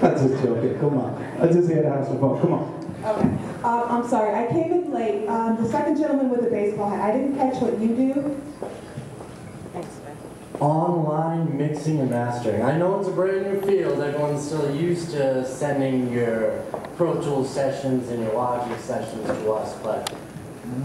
I'm just joking. Come on. I just here to have some fun. Come on. Okay. I'm sorry. I came in late. The second gentleman with the baseball hat. I didn't catch what you do. Thanks, man. Online mixing and mastering. I know it's a brand new field. Everyone's still used to sending your Pro Tools sessions and your Logic sessions to us, but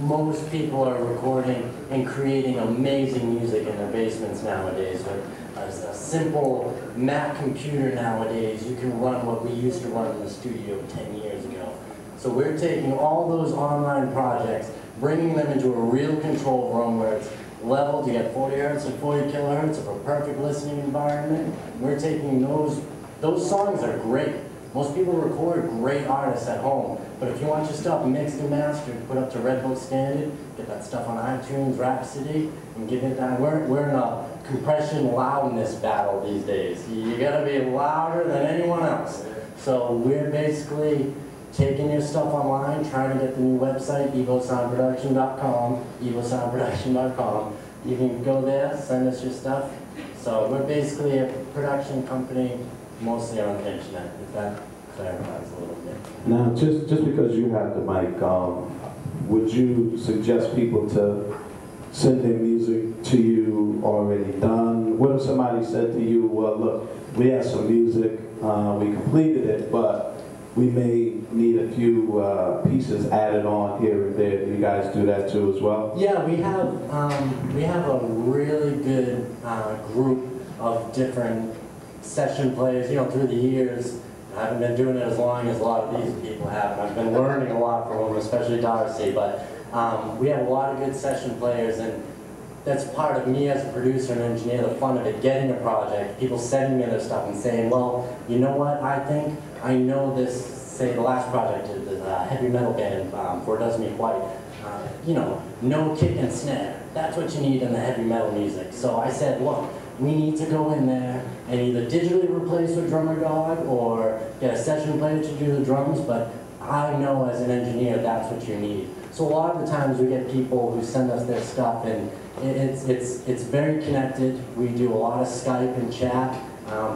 most people are recording and creating amazing music in their basements nowadays. With a simple Mac computer nowadays, you can run what we used to run in the studio 10 years ago. So we're taking all those online projects, bringing them into a real control room where it's leveled, you get 40 hertz and 40 kilohertz of a perfect listening environment. We're taking those songs are great. Most people record great artists at home, but if you want your stuff mixed and mastered, put up to Red Book standard, get that stuff on iTunes, Rhapsody, and give it that. We're in a compression loudness battle these days. You gotta be louder than anyone else. So we're basically taking your stuff online, trying to get the new website, evosoundproduction.com, evosoundproduction.com. You can go there, send us your stuff. So we're basically a production company, mostly on the internet, if that clarifies a little bit. Now, just because you have the mic, would you suggest people to send their music to you already done? What if somebody said to you, well, look, we have some music, we completed it, but we may need a few pieces added on here and there. Do you guys do that too as well? Yeah, we have a really good group of different session players. You know, through the years, I haven't been doing it as long as a lot of these people have, and I've been learning a lot from them, especially Darcie. But we have a lot of good session players, and that's part of me as a producer and engineer, the fun of it, getting a project, people sending me their stuff and saying, well, you know what, I know this, say the last project is a heavy metal band, for It Does Me White, you know, no kick and snare. That's what you need in the heavy metal music. So I said, look, we need to go in there and either digitally replace a drummer dog or get a session player to do the drums, but I know as an engineer that's what you need. So a lot of the times we get people who send us their stuff, and it's very connected. We do a lot of Skype and chat.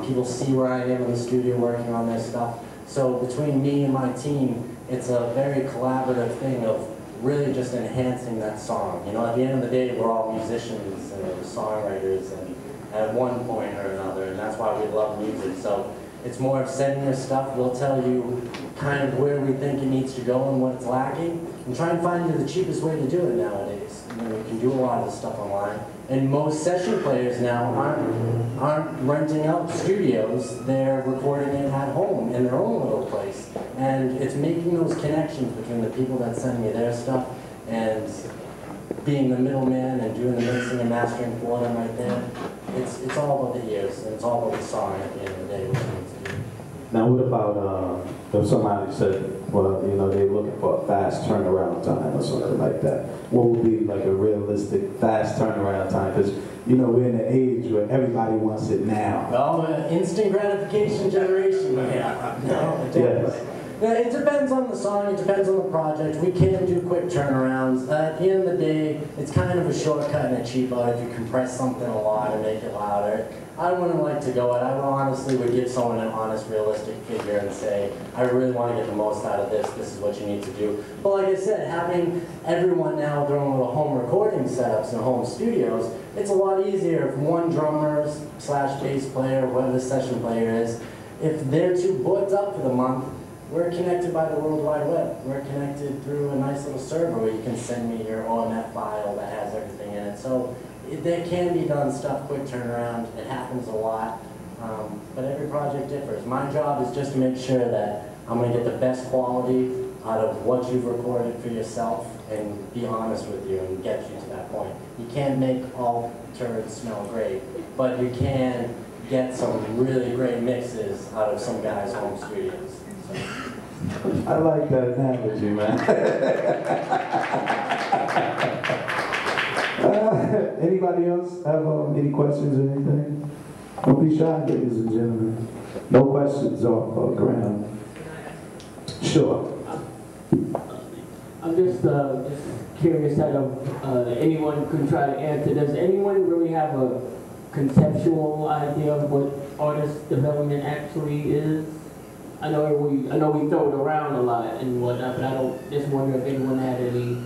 People see where I am in the studio working on their stuff. So between me and my team, it's a very collaborative thing of really just enhancing that song. You know, at the end of the day, we're all musicians and songwriters, and at one point or another, and that's why we love music. So it's more of sending us stuff. We'll tell you kind of where we think it needs to go and what it's lacking, and try and find you the cheapest way to do it nowadays. You know, you can do a lot of this stuff online. And most session players now aren't renting out studios, they're recording it at home in their own little place. And it's making those connections between the people that send me their stuff and being the middleman and doing the mixing and mastering for them right there. It's all about the ears, and it's all about the song at the end of the day, what you need to do. Now, what about if somebody said, well, you know, they're looking for a fast turnaround time or something like that? What would be like a realistic fast turnaround time? Because, you know, we're in an age where everybody wants it now. Well, instant gratification generation. Yeah. No, it depends. Yes. Yeah, it depends on the song, it depends on the project. We can do quick turnarounds. At the end of the day, it's kind of a shortcut and a cheap out if you compress something a lot and make it louder. I wouldn't like to go at it. I honestly would give someone an honest, realistic figure and say, I really want to get the most out of this, this is what you need to do. But like I said, having everyone now their own little home recording setups and home studios, it's a lot easier if one drummer / bass player, whatever the session player is, if they're too booked up for the month, we're connected by the World Wide Web. We're connected through a nice little server where you can send me your OMF file that has everything in it. So there can be done stuff, quick turnaround. It happens a lot, but every project differs. My job is just to make sure that I'm going to get the best quality out of what you've recorded for yourself and be honest with you and get you to that point. You can't make all turds smell great, but you can get some really great mixes out of some guys' home studios. I like that analogy, man. Anybody else have any questions or anything? Don't be shy, ladies and gentlemen. No questions off ground. Sure. I'm just curious that anyone can try to answer. Does anyone really have a conceptual idea of what artist development actually is? I know we throw it around a lot and whatnot, but I don't just wonder if anyone had any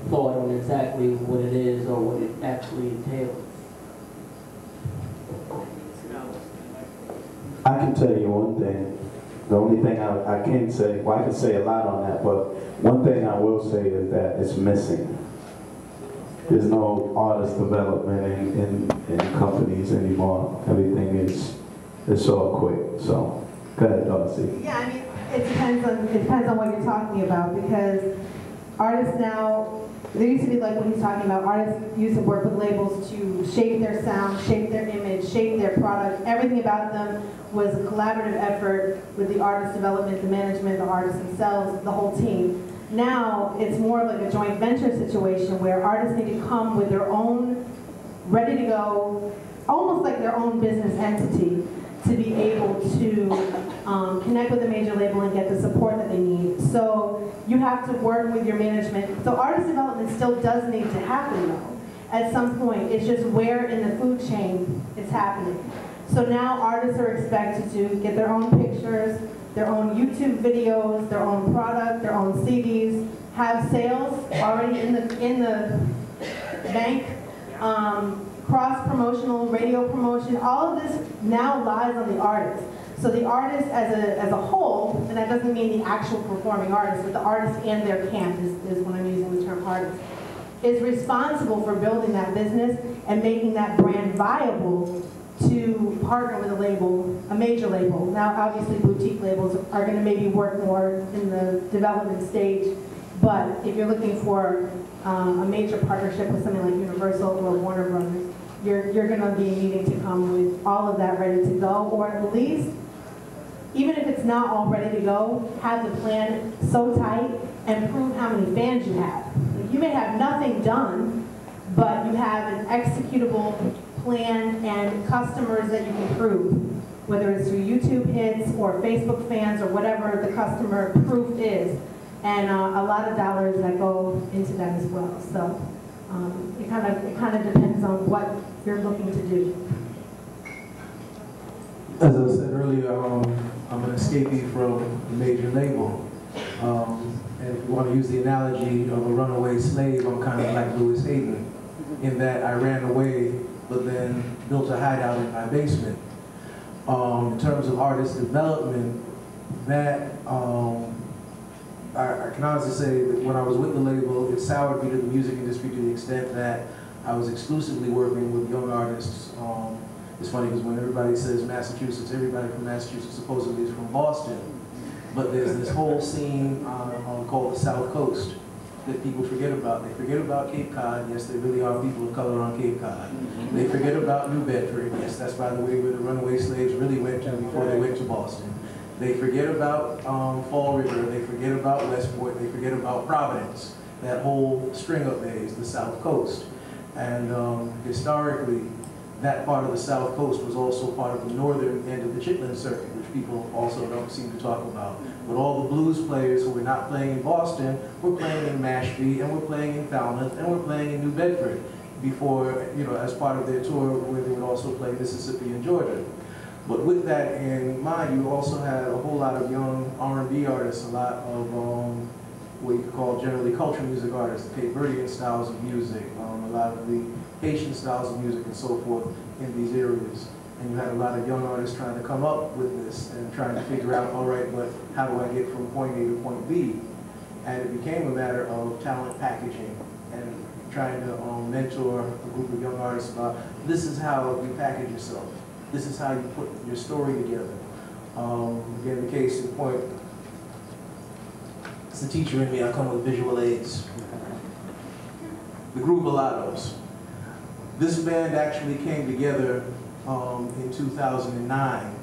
thought on exactly what it is or what it actually entails. I can tell you one thing. The only thing I can say, well, I can say a lot on that, but one thing I will say is that it's missing. There's no artist development in companies anymore. Everything is all quick. So, go ahead, Darcie. Yeah, I mean, it depends on what you're talking about, because artists now, there used to be like what he's talking about, artists used to work with labels to shape their sound, shape their image, shape their product. Everything about them was a collaborative effort with the artist development, the management, the artists themselves, the whole team. Now, it's more of like a joint venture situation where artists need to come with their own, ready to go, almost like their own business entity to be able to connect with a major label and get the support that they need. So you have to work with your management. So artist development still does need to happen though, at some point. It's just where in the food chain it's happening. So now artists are expected to get their own pictures, their own YouTube videos, their own product, their own CDs, have sales already in the bank, cross-promotional, radio promotion, all of this now lies on the artist. So the artist as a whole, and that doesn't mean the actual performing artist, but the artist and their camp is when I'm using the term artist, is responsible for building that business and making that brand viable to partner with a label, a major label. Now, obviously, boutique labels are going to maybe work more in the development stage, but if you're looking for a major partnership with something like Universal or Warner Brothers, you're going to be needing to come with all of that ready to go, or at least, even if it's not all ready to go, have the plan so tight and prove how many fans you have. Like, you may have nothing done, but you have an executable plan and customers that you can prove, whether it's through YouTube hits or Facebook fans or whatever the customer proof is, and a lot of dollars that go into that as well. So it kind of depends on what you're looking to do. As I said earlier, I'm an escapee from a major label. And if you want to use the analogy of a runaway slave, I'm kind of like Louis Hayden, in that I ran away but then built a hideout in my basement. In terms of artist development, that I can honestly say that when I was with the label, it soured me to the music industry to the extent that I was exclusively working with young artists. It's funny because when everybody says Massachusetts, everybody from Massachusetts supposedly is from Boston. But there's this whole scene called the South Coast that people forget about. They forget about Cape Cod. Yes, there really are people of color on Cape Cod. They forget about New Bedford. Yes, that's, by the way, where the runaway slaves really went to before they went to Boston. They forget about Fall River. They forget about Westport. They forget about Providence. That whole string of days, the South Coast. And historically, that part of the South Coast was also part of the northern end of the Chitlin Circuit, which people also don't seem to talk about. But all the blues players who were not playing in Boston were playing in Mashpee, and were playing in Falmouth, and were playing in New Bedford before, as part of their tour where they would also play Mississippi and Georgia. But with that in mind, you also had a whole lot of young R&B artists, a lot of what you could call generally culture music artists, the Cape Verdean styles of music, a lot of the Haitian styles of music and so forth in these areas. And you had a lot of young artists trying to come up with this and trying to figure out, all right, but how do I get from point A to point B? And it became a matter of talent packaging and trying to mentor a group of young artists about, this is how you package yourself. This is how you put your story together. Again, the case in point, it's the teacher in me, I come with visual aids. The group Alados. This band actually came together in 2009,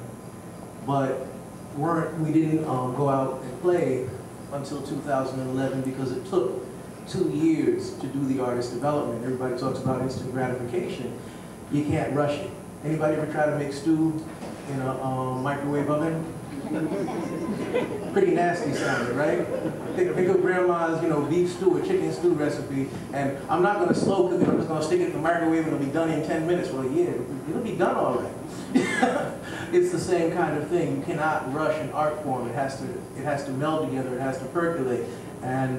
but we didn't go out and play until 2011 because it took 2 years to do the artist development. Everybody talks about instant gratification. You can't rush it. Anybody ever try to make stew in a microwave oven? Pretty nasty sounding, right? Think of grandma's, beef stew or chicken stew recipe, and I'm not going to slow cook it, I'm just going to stick it in the microwave and it'll be done in 10 minutes. Well, yeah, it'll be done all right. it's the same kind of thing. You cannot rush an art form. It has to meld together. It has to percolate, and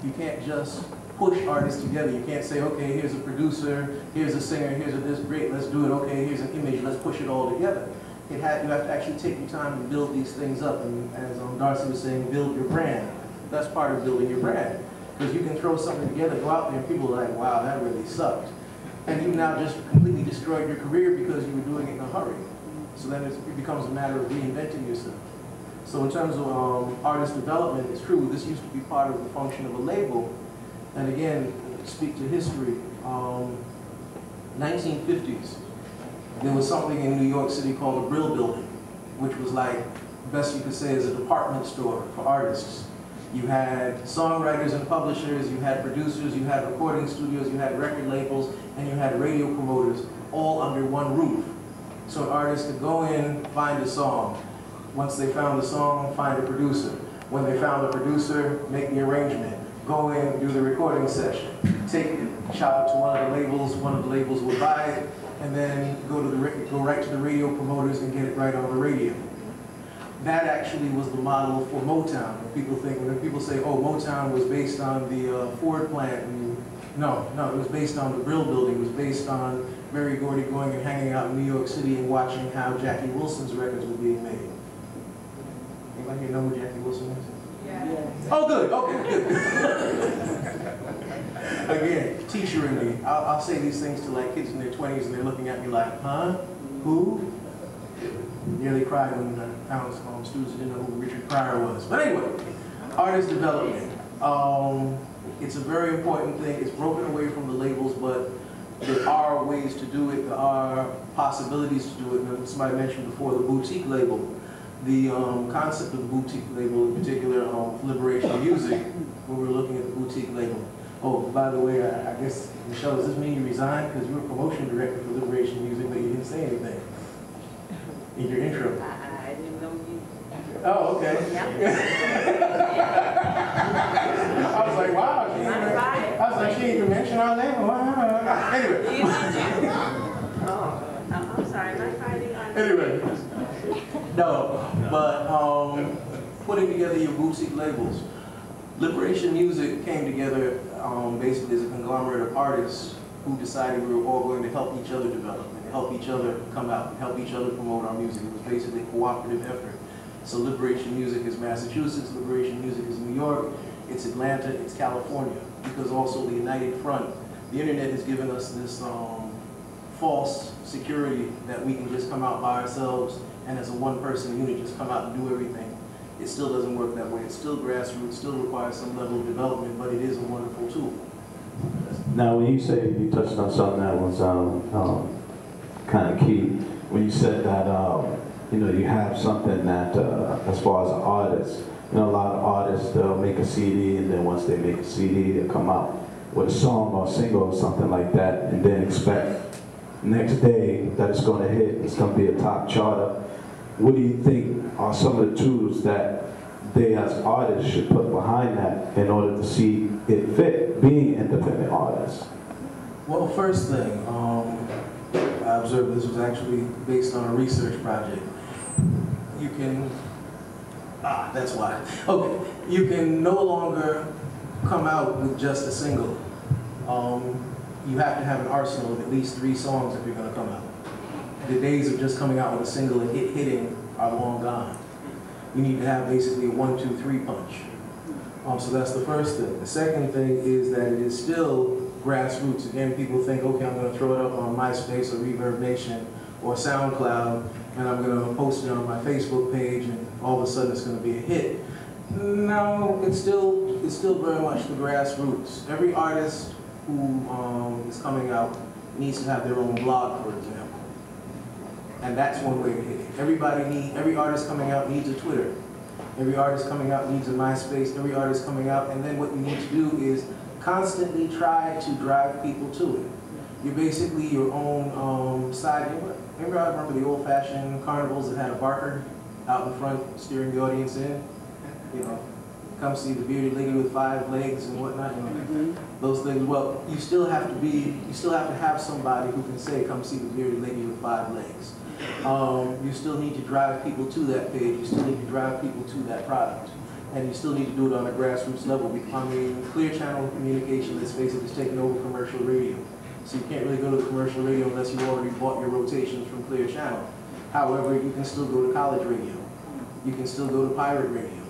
you can't just push artists together. You can't say, okay, here's a producer, here's a singer, here's a this, great, let's do it. Okay, here's an image, let's push it all together. You have to actually take your time to build these things up, and as Darcie was saying, build your brand. That's part of building your brand, because you can throw something together, go out there, and people are like, wow, that really sucked. And you now just completely destroyed your career because you were doing it in a hurry. So then it becomes a matter of reinventing yourself. So in terms of artist development, it's true, this used to be part of the function of a label. And again, speak to history, 1950s, there was something in New York City called the Brill Building, which was like, best you could say, is a department store for artists. You had songwriters and publishers, you had producers, you had recording studios, you had record labels, and you had radio promoters, all under one roof. So an artist could go in, find a song. Once they found the song, find a producer. When they found a producer, make the arrangement. Go in, do the recording session. Take it, shout out to one of the labels would buy it, and then go right to the radio promoters and get it right on the radio. That actually was the model for Motown. When people say, oh, Motown was based on the Ford plant, no, it was based on the Brill Building. It was based on Berry Gordy going and hanging out in New York City and watching how Jackie Wilson's records were being made. Anybody here know who Jackie Wilson is? Yeah. Oh, good, okay, good. Again, teachering me. I'll say these things to like kids in their 20s and they're looking at me like, huh? Who? Nearly cried when I found students who didn't know who Richard Pryor was. But anyway, artist development. It's a very important thing. It's broken away from the labels, but there are ways to do it. There are possibilities to do it. And somebody mentioned before the boutique label. The concept of the boutique label, in particular, Liberation Music, when we were looking at the boutique label. Oh, by the way, I guess, Michelle, does this mean you resigned? Because you were promotion director for Liberation Music, but you didn't say anything in your intro. I didn't know you. Oh, okay. Yep. I was like, wow. She didn't even mention our name. Anyway. Oh, I'm sorry. Am I fighting on? Anyway. No, but putting together your boutique labels. Liberation Music came together basically as a conglomerate of artists who decided we were all going to help each other develop and help each other come out and help each other promote our music. It was basically a cooperative effort. So Liberation Music is Massachusetts, Liberation Music is New York, it's Atlanta, it's California, because also the United Front. The internet has given us this false security that we can just come out by ourselves and as a one-person unit just come out and do everything. It still doesn't work that way. It's still grassroots, still requires some level of development, but it is a wonderful tool. Now, when you say, you touched on something that was kind of key, when you said that, you have something that, as far as an artist, a lot of artists, they'll make a CD, and then once they make a CD, they'll come out with a song or a single or something like that, and then expect next day that it's going to hit, it's going to be a top charter. What do you think are some of the tools that they as artists should put behind that in order to see it fit being independent artists? Well, first thing, I observed this was actually based on a research project. You can, that's why. Okay, you can no longer come out with just a single. You have to have an arsenal of at least 3 songs if you're going to come out. The days of just coming out with a single and hitting are long gone. You need to have basically a 1, 2, 3 punch. So that's the first thing. The second thing is that it is still grassroots. Again, people think, okay, I'm going to throw it up on MySpace or Reverb Nation or SoundCloud, and I'm going to post it on my Facebook page, and all of a sudden it's going to be a hit. No, it's still very much the grassroots. Every artist who is coming out needs to have their own blog, for example. And that's one way to hit it. Every artist coming out needs a Twitter. Every artist coming out needs a MySpace. Every artist coming out, and then what you need to do is constantly try to drive people to it. You're basically your own side. I remember the old-fashioned carnivals that had a barker out in front steering the audience in? Come see the bearded lady with 5 legs and whatnot. Those things. Well, you still have to have somebody who can say, come see the bearded lady with 5 legs. You still need to drive people to that page. You still need to drive people to that product. And you still need to do it on a grassroots level. I mean, Clear Channel Communication, let's face it, is taking over commercial radio. So you can't really go to the commercial radio unless you've already bought your rotations from Clear Channel. However, you can still go to college radio. You can still go to pirate radio.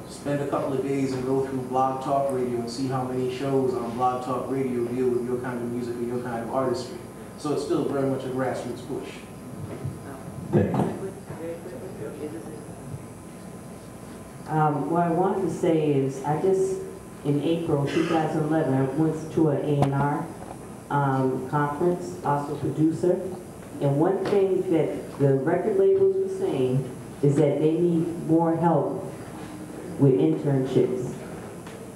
Spend a couple of days and go through Blog Talk Radio and see how many shows on Blog Talk Radio deal with your kind of music and your kind of artistry. So it's still very much a grassroots push. Thank you. What I wanted to say is, in April 2011, I went to an A&R conference, also producer, and one thing that the record labels were saying is that they need more help with internships.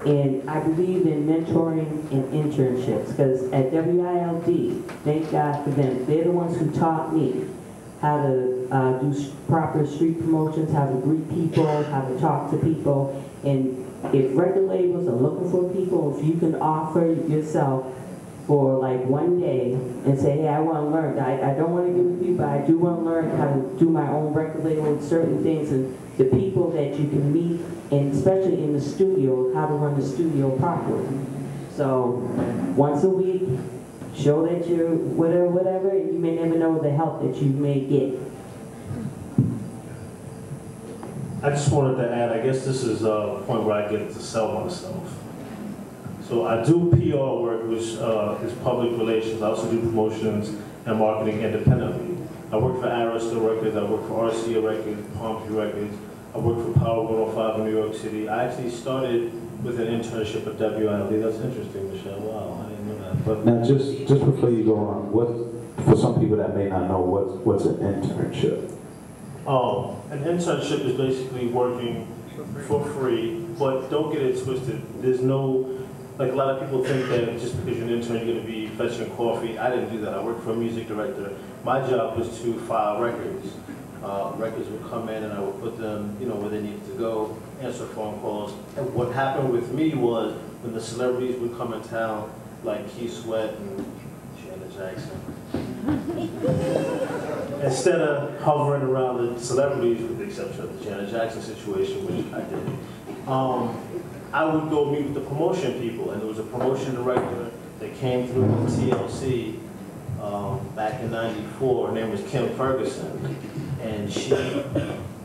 And I believe in mentoring and internships, because at WILD, thank God for them, they're the ones who taught me how to do proper street promotions, how to greet people, how to talk to people. And if record labels are looking for people, if you can offer yourself for like one day and say, hey, I want to learn. I don't want to get with you, but I do want to learn how to do my own record label, certain things, and the people that you can meet, and especially in the studio, how to run the studio properly. So once a week, show that you're whatever, and you may never know the help that you may get. I just wanted to add, I guess this is a point where I get to sell myself. So I do PR work, which is public relations. I also do promotions and marketing independently. I work for Arista Records, I work for RCA Records, Palm Tree Records, I work for Power 105 in New York City. I actually started with an internship at WILD. That's interesting, Michelle. Wow, I didn't know that. But Now, just before you go on, for some people that may not know, what's an internship? An internship is basically working for free, but don't get it twisted. There's no, like a lot of people think that just because you're an intern, you're going to be fetching coffee. I didn't do that. I worked for a music director. My job was to file records. Records would come in and I would put them, where they needed to go, answer phone calls. And what happened with me was when the celebrities would come in town, like Keith Sweat and Janet Jackson, instead of hovering around the celebrities, with the exception of the Janet Jackson situation, which I did, I would go meet with the promotion people, and there was a promotion director that came through with TLC back in '94. Her name was Kim Ferguson, and she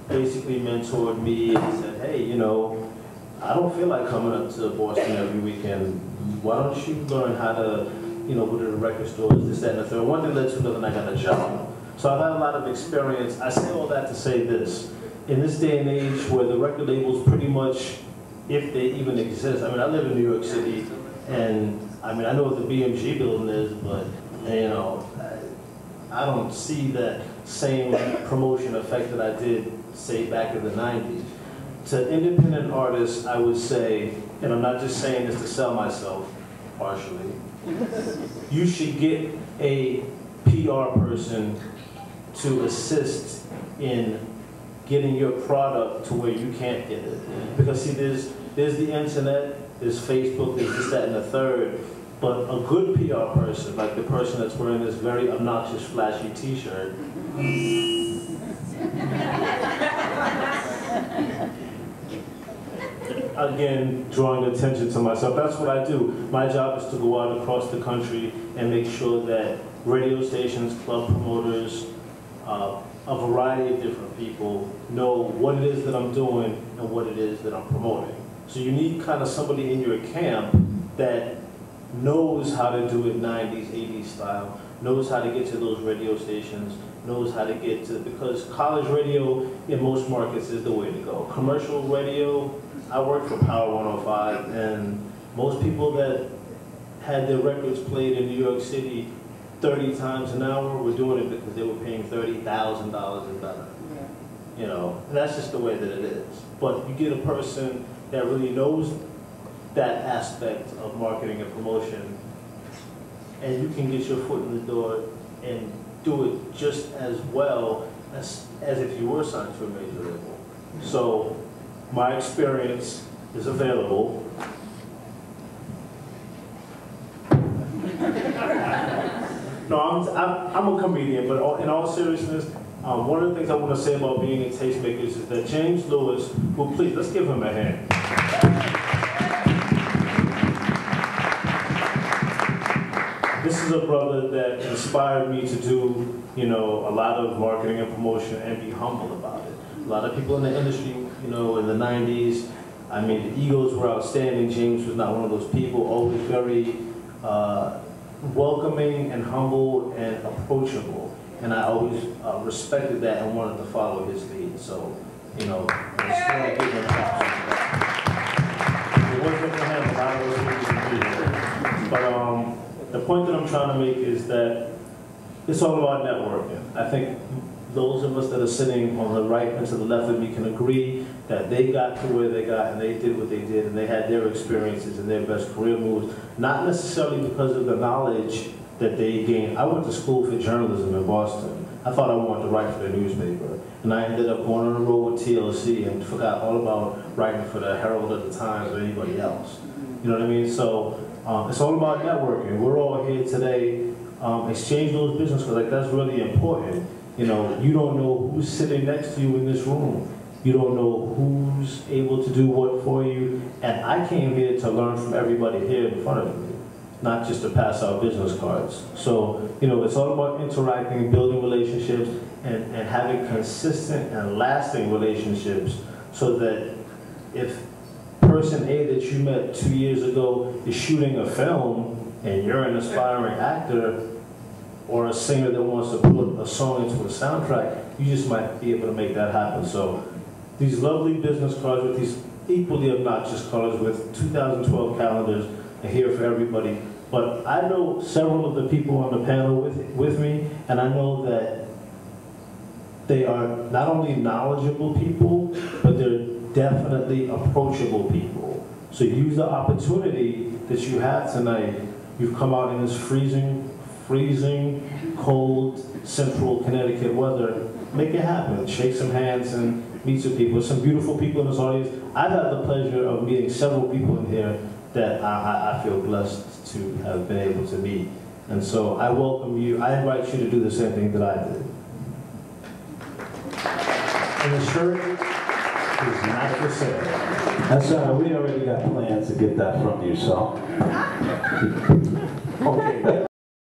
basically mentored me and said, hey, I don't feel like coming up to Boston every weekend. Why don't you learn how to, go to the record stores, this, that, and the third. One thing led to another, and I got a job. So I've had a lot of experience. I say all that to say this. In this day and age where the record labels pretty much, if they even exist, I live in New York City, and I know what the BMG building is, but, I don't see that same promotion effect that I did, say, back in the 90s. To independent artists, I would say, and I'm not just saying this to sell myself, partially, you should get a PR person to assist in getting your product to where you can't get it. Because see, there's the internet, there's Facebook, there's this, that, and the third. But a good PR person, like the person that's wearing this very obnoxious, flashy t-shirt, again, drawing attention to myself, that's what I do. My job is to go out across the country and make sure that radio stations, club promoters, a variety of different people know what it is that I'm doing and what it is that I'm promoting. So you need kind of somebody in your camp that knows how to do it 90s, 80s style, knows how to get to those radio stations, knows how to get to, because college radio in most markets is the way to go. Commercial radio, I worked for Power 105, and most people that had their records played in New York City 30 times an hour were doing it because they were paying $30,000 and better. And that's just the way that it is. But you get a person that really knows that aspect of marketing and promotion, and you can get your foot in the door and do it just as well as if you were signed to a major label. So my experience is available. No, I'm a comedian, but in all seriousness, one of the things I want to say about being in Tastemakers is that James Lewis, well, please, let's give him a hand. This is a brother that inspired me to do, a lot of marketing and promotion and be humble about it. A lot of people in the industry, in the 90s, I mean, the egos were outstanding. James was not one of those people, always very welcoming and humble and approachable. And I always respected that and wanted to follow his lead. So, I just want to give him props. It wasn't for him, a lot of those things would be here. But the point that I'm trying to make is that it's all about networking. I think those of us that are sitting on the right and to the left of me can agree that they got to where they got and they did what they did and they had their experiences and their best career moves, not necessarily because of the knowledge that they gained. I went to school for journalism in Boston. I thought I wanted to write for the newspaper. And I ended up going on the road with TLC and forgot all about writing for the Herald at the Times or anybody else. You know what I mean? So it's all about networking. We're all here today. Exchange those business cards. Like, that's really important. You don't know who's sitting next to you in this room. You don't know who's able to do what for you. And I came here to learn from everybody here in front of me, not just to pass out business cards. So, it's all about interacting, building relationships, and having consistent and lasting relationships so that if person A that you met 2 years ago is shooting a film and you're an aspiring actor or a singer that wants to put a song into a soundtrack, you just might be able to make that happen. So these lovely business cards with these equally obnoxious colors with 2012 calendars are here for everybody. But I know several of the people on the panel with me, and I know that they are not only knowledgeable people, but they're definitely approachable people. So use the opportunity that you have tonight. You've come out in this freezing, cold, central Connecticut weather. Make it happen. Shake some hands and meet some people. There's some beautiful people in this audience. I've had the pleasure of meeting several people in here that I feel blessed to have been able to meet. And so I welcome you. I invite you to do the same thing that I did. And the shirt is not for sale. That's all right. We already got plans to get that from you, so. Okay.